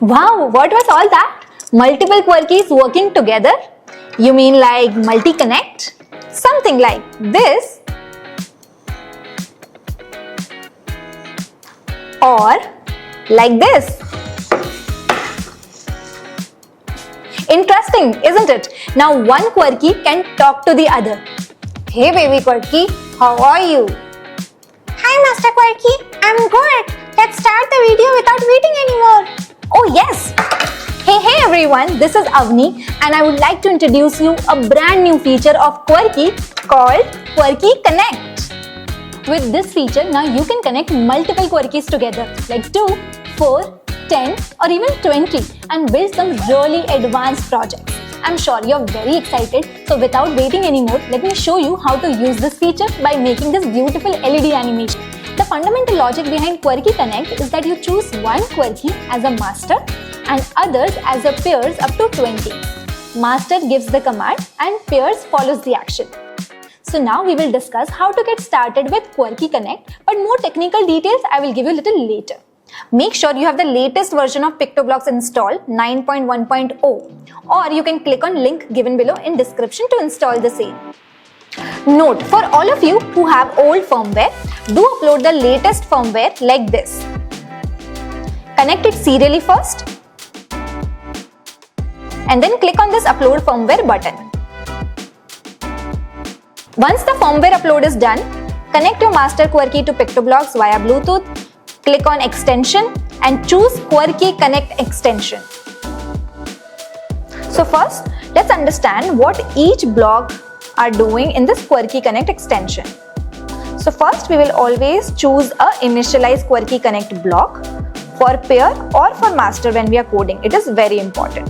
Wow, what was all that? Multiple Quarkies working together? You mean like multi-connect? Something like this? Or like this? Interesting, isn't it? Now one Quarky can talk to the other. Hey baby Quarky, how are you? Hi Master Quarky, I'm good. Let's start the video without waiting anymore. Oh yes! Hey everyone, this is Avni and I would like to introduce you a brand new feature of Quarky called Quarky Connect. With this feature, now you can connect multiple Quarkies together like 2, 4, 10 or even 20 and build some really advanced projects. I'm sure you're very excited, so without waiting anymore, let me show you how to use this feature by making this beautiful LED animation. The fundamental logic behind Quarky Connect is that you choose one Quarky as a master and others as a pairs up to 20. Master gives the command and pairs follows the action. So now we will discuss how to get started with Quarky Connect, but more technical details I will give you a little later. Make sure you have the latest version of PictoBlox installed 9.1.0 or you can click on link given below in description to install the same. Note, for all of you who have old firmware, do upload the latest firmware like this. Connect it serially first and then click on this upload firmware button. Once the firmware upload is done, connect your Master Quarky to PictoBlox via Bluetooth, click on extension and choose Quarky Connect extension. So first, let's understand what each block are doing in this Quarky Connect extension. So first we will always choose a initialize Quarky Connect block for pair or for master when we are coding. It is very important.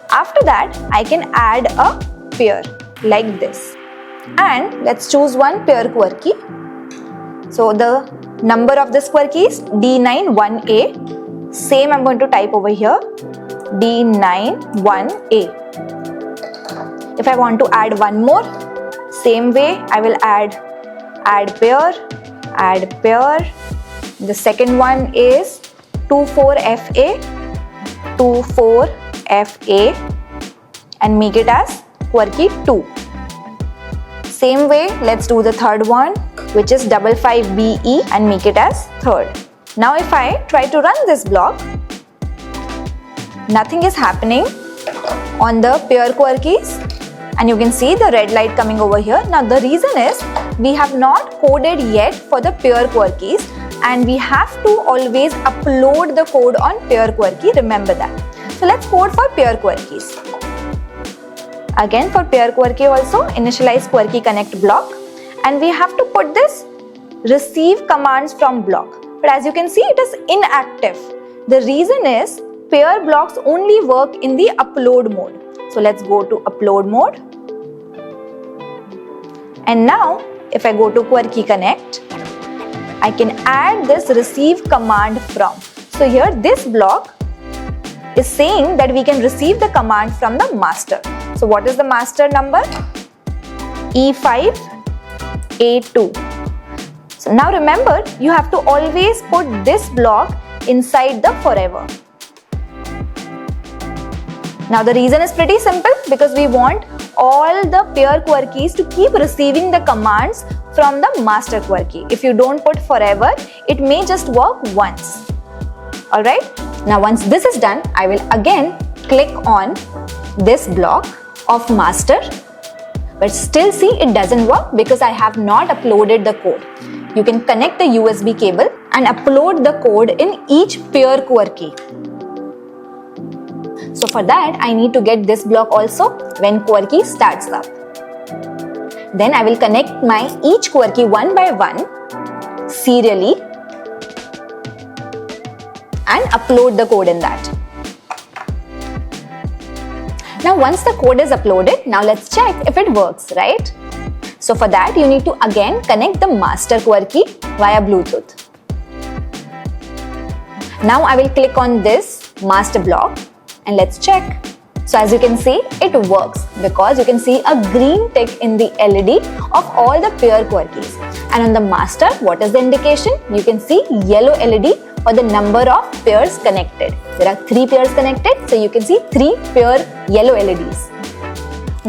After that, I can add a pair like this. And let's choose one pair Quarky. So the number of this Quarky is D91A. Same I'm going to type over here, D91A. If I want to add one more, same way I will add pair. The second one is 24FA, 24FA and make it as Quarky 2. Same way, let's do the third one, which is 55BE and make it as third. Now if I try to run this block, nothing is happening on the pair Quarkies and you can see the red light coming over here. Now the reason is we have not coded yet for the pair Quarkies and we have to always upload the code on pair Quarky, remember that. So let's code for pair Quarkies. Again for pair Quarky also initialize Quarky Connect block and we have to put this receive commands from block. But as you can see, it is inactive. The reason is pair blocks only work in the upload mode. So let's go to upload mode. And now if I go to Quarky Connect, I can add this receive command from. So here this block is saying that we can receive the command from the master. So what is the master number? E5, A2. So now remember, you have to always put this block inside the forever. Now the reason is pretty simple because we want all the pair Quarkies to keep receiving the commands from the Master Quarky. If you don't put forever, it may just work once. Alright? Now once this is done, I will again click on this block of master. But still see it doesn't work because I have not uploaded the code. You can connect the USB cable and upload the code in each pair Quarky. So for that, I need to get this block also when Quarky starts up. Then I will connect my each Quarky one by one serially and upload the code in that. Now once the code is uploaded, now let's check if it works, right? So for that, you need to again connect the Master Quarky via Bluetooth. Now I will click on this master block and let's check. So as you can see, it works because you can see a green tick in the LED of all the pair Quarkies. And on the master, what is the indication? You can see yellow LED or the number of pairs connected. There are 3 pairs connected, so you can see 3 pair yellow LEDs.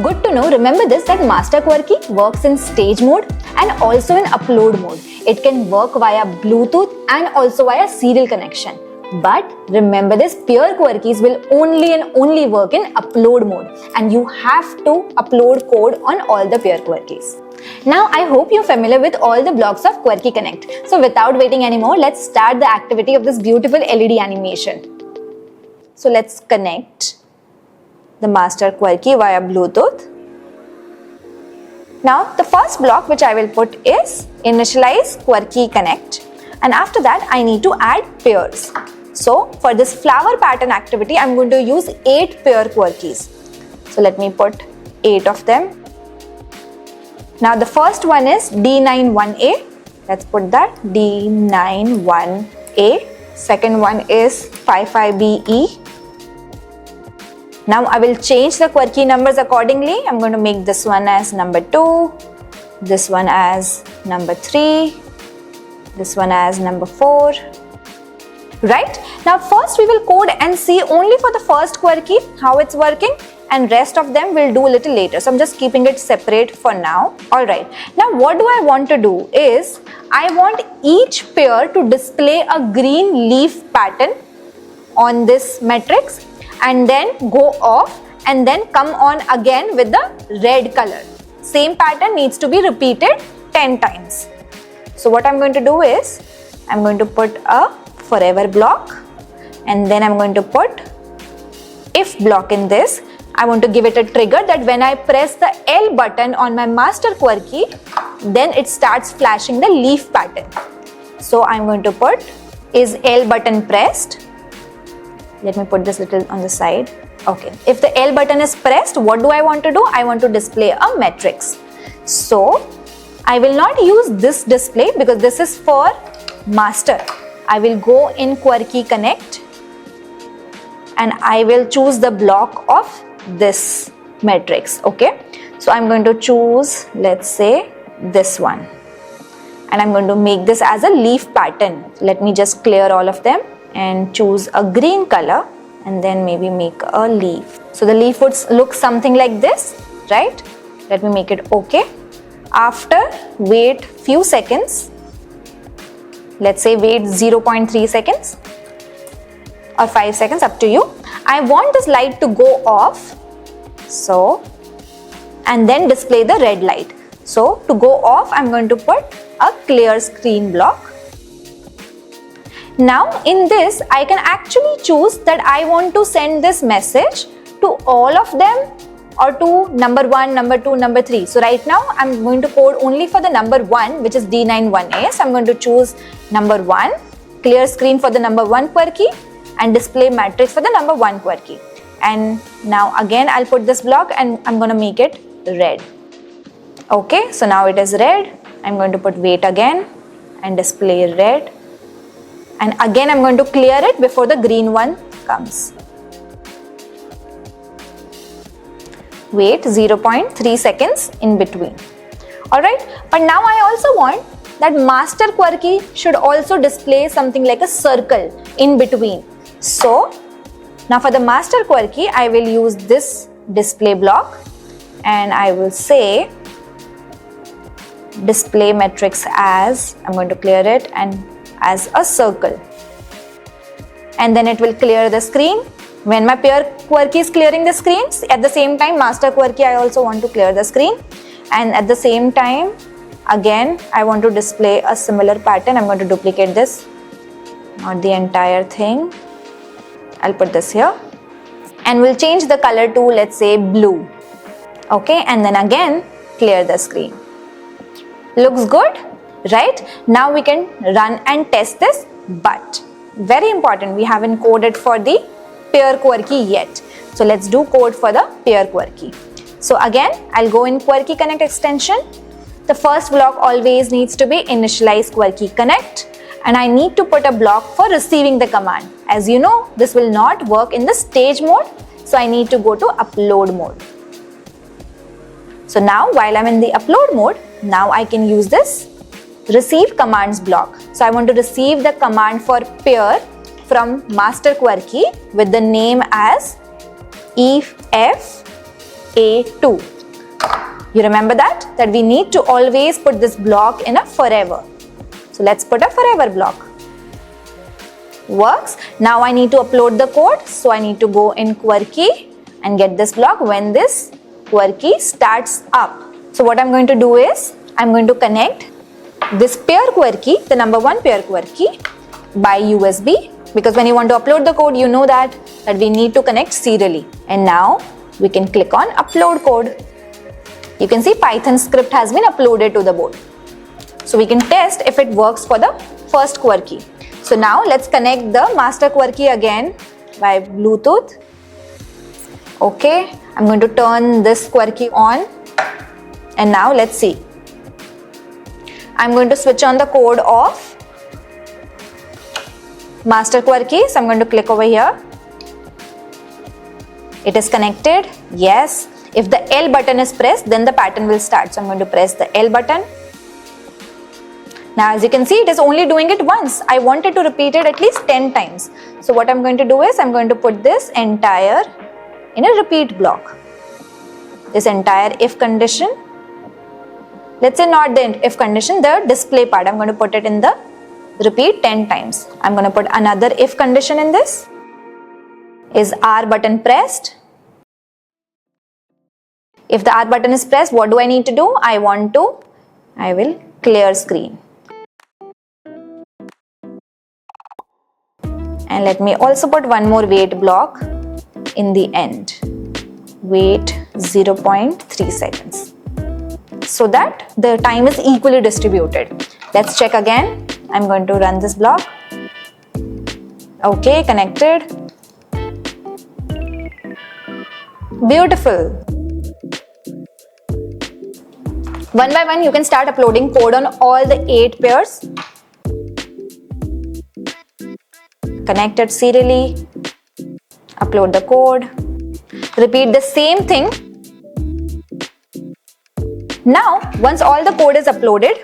Good to know. Remember this, that Master Quarky works in stage mode and also in upload mode. It can work via Bluetooth and also via serial connection. But remember this, Peer Quarkies will only and only work in upload mode, and you have to upload code on all the Peer Quarkies. Now I hope you're familiar with all the blocks of Quarky Connect. So without waiting anymore, let's start the activity of this beautiful LED animation. So let's connect the Master Quarky via Bluetooth. Now the first block which I will put is initialize Quarky Connect, and after that I need to add pairs. So for this flower pattern activity, I'm going to use 8 Peer Quarkies. So let me put 8 of them. Now the first one is D91A. Let's put that D91A. Second one is 55BE. Now I will change the Quarky numbers accordingly. I'm going to make this one as number 2, this one as number 3, this one as number 4. Right? Now first we will code and see only for the first Quarky how it's working, and rest of them we'll do a little later. So I'm just keeping it separate for now. Alright. Now what do I want to do is, I want each pair to display a green leaf pattern on this matrix and then go off and then come on again with the red color. Same pattern needs to be repeated 10 times. So what I'm going to do is, I'm going to put a forever block, and then I'm going to put if block in this. I want to give it a trigger that when I press the L button on my Master Quarky, then it starts flashing the leaf pattern. So I'm going to put is L button pressed. Let me put this little on the side. Okay, if the L button is pressed, what do I want to do? I want to display a matrix. So I will not use this display because this is for master. I will go in Quarky Connect and I will choose the block of this matrix. Okay, so I'm going to choose, let's say, this one, and I'm going to make this as a leaf pattern. Let me just clear all of them and choose a green color and then maybe make a leaf. So the leaf would look something like this, right? Let me make it okay. After, wait few seconds. Let's say wait 0.3 seconds or 5 seconds, up to you. I want this light to go off, so, and then display the red light. So to go off, I'm going to put a clear screen block. Now in this, I can actually choose that I want to send this message to all of them or to number 1, number 2, number 3. So right now I'm going to code only for the number 1, which is D91A. So I'm going to choose number 1, clear screen for the number 1 Quarky, and display matrix for the number 1 Quarky. And now again I'll put this block and I'm going to make it red. Okay, so now it is red. I'm going to put wait again and display red. And again I'm going to clear it before the green one comes. Wait 0.3 seconds in between. Alright, but now I also want that Master Quarky should also display something like a circle in between. So now for the Master Quarky, I will use this display block and I will say display matrix as, I'm going to clear it, and as a circle, and then it will clear the screen. When my Peer Quarky is clearing the screens, at the same time Master Quarky I also want to clear the screen, and at the same time again I want to display a similar pattern. I'm going to duplicate this, not the entire thing. I'll put this here and we'll change the color to, let's say, blue. Okay, and then again clear the screen. Looks good, right? Now we can run and test this, but very important, we haven't coded for the Peer Quarky yet. So let's do code for the Peer Quarky. So again, I'll go in Quarky Connect extension. The first block always needs to be initialize Quarky Connect, and I need to put a block for receiving the command. As you know, this will not work in the stage mode, so I need to go to upload mode. So now while I'm in the upload mode, now I can use this receive commands block. So I want to receive the command for pair from Master Quarky with the name as EF-A2. You remember that we need to always put this block in a forever. So let's put a forever block. Works. Now I need to upload the code. So I need to go in Quarky and get this block when this Quarky starts up. So what I'm going to do is, I'm going to connect this Peer Quarky, the number 1 Peer Quarky, by USB, because when you want to upload the code, you know that we need to connect serially. And now we can click on upload code. You can see Python script has been uploaded to the board. So we can test if it works for the first Quarky. So now let's connect the Master Quarky again by Bluetooth. Okay, I'm going to turn this Quarky on. And now let's see. I'm going to switch on the code of Master Quarky. So I'm going to click over here. It is connected. Yes. If the L button is pressed, then the pattern will start. So I'm going to press the L button. Now as you can see, it is only doing it once. I wanted to repeat it at least 10 times. So what I'm going to do is, I'm going to put this entire in a repeat block. This entire if condition. Let's say not the if condition, the display part. I'm going to put it in the repeat 10 times. I'm going to put another if condition in this. Is R button pressed? If the R button is pressed, what do I need to do? I will clear screen. And let me also put one more wait block in the end. Wait 0.3 seconds. So that the time is equally distributed. Let's check again. I'm going to run this block. Okay, connected. Beautiful. One by one, you can start uploading code on all the 8 pairs. Connect it serially. Upload the code. Repeat the same thing. Now, once all the code is uploaded,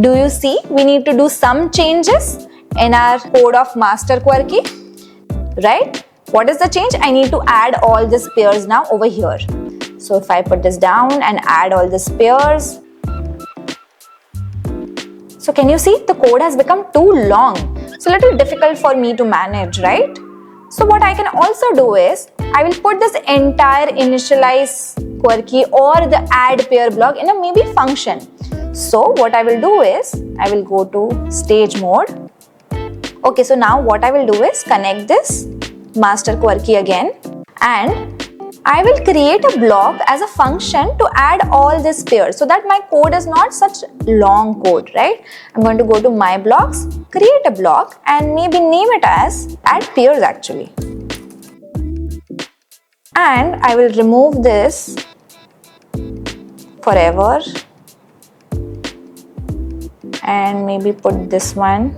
do you see we need to do some changes in our code of Master Quarky, right? What is the change? I need to add all these pairs now over here. So if I put this down and add all these pairs. So can you see the code has become too long? So a little difficult for me to manage, right? So what I can also do is, I will put this entire initialize Quarky or the add pair block in a maybe function. So what I will do is, I will go to stage mode. Okay, so now what I will do is connect this Master Quarky again, and I will create a block as a function to add all these pairs so that my code is not such long code, right? I'm going to go to my blocks, create a block and maybe name it as add pairs actually. And I will remove this forever and maybe put this one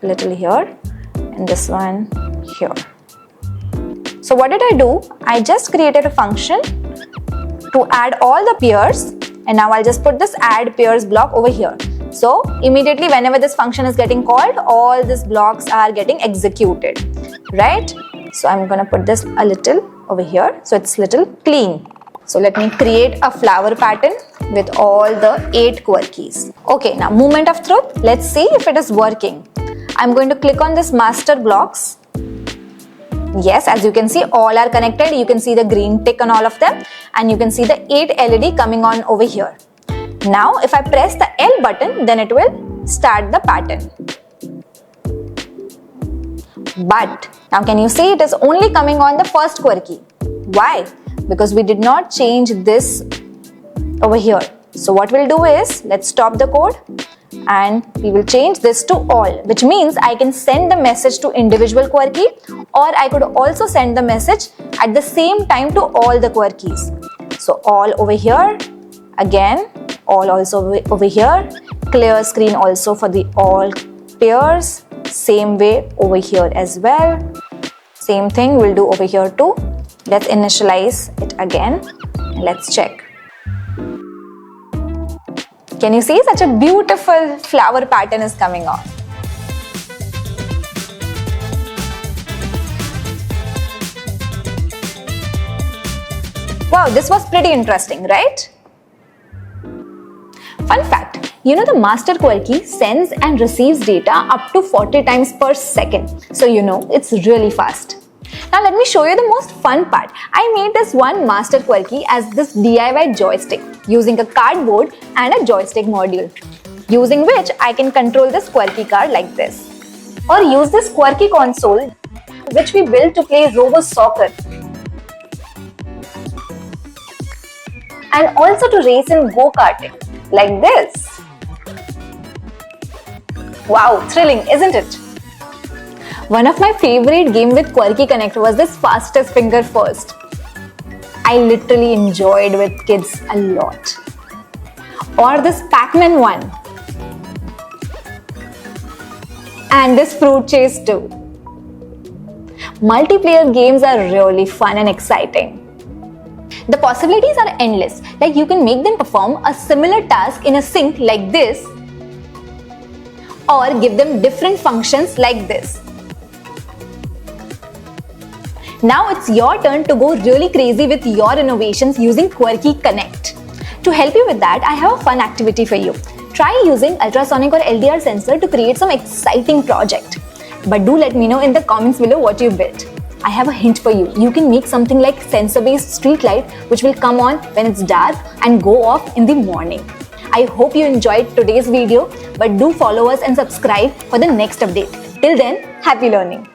a little here and this one here. So what did I do? I just created a function to add all the pairs, and now I'll just put this add pairs block over here. So immediately whenever this function is getting called, all these blocks are getting executed, right? So I'm gonna put this a little over here so it's little clean. So let me create a flower pattern with all the 8 Quarkies. Okay, now moment of truth. Let's see if it is working. I'm going to click on this master blocks. Yes, as you can see, all are connected. You can see the green tick on all of them and you can see the 8 LED coming on over here. Now, if I press the L button, then it will start the pattern. But now can you see it is only coming on the first Quarky? Why? Because we did not change this over here. So what we'll do is, let's stop the code and we will change this to all, which means I can send the message to individual Quarky, or I could also send the message at the same time to all the Quarkies. So all over here, again, all also over here, clear screen also for the all pairs, same way over here as well. Same thing we'll do over here too. Let's initialize it again and let's check. Can you see such a beautiful flower pattern is coming on? Wow, this was pretty interesting, right? Fun fact, you know the Master Quarky sends and receives data up to 40 times per second. So you know it's really fast. Now let me show you the most fun part. I made this one Master Quarky as this DIY joystick using a cardboard and a joystick module, using which I can control this Quarky car like this. Or use this Quarky console which we built to play robo soccer. And also to race in go-karting, like this. Wow, thrilling, isn't it? One of my favorite games with Quarky Connect was this fastest finger first. I literally enjoyed with kids a lot. Or this Pac-Man one. And this fruit chase too. Multiplayer games are really fun and exciting. The possibilities are endless, like you can make them perform a similar task in a sync like this, or give them different functions like this. Now it's your turn to go really crazy with your innovations using Quarky Connect. To help you with that, I have a fun activity for you. Try using ultrasonic or LDR sensor to create some exciting project. But do let me know in the comments below what you built. I have a hint for you. You can make something like sensor-based street light which will come on when it's dark and go off in the morning. I hope you enjoyed today's video, but do follow us and subscribe for the next update. Till then, happy learning!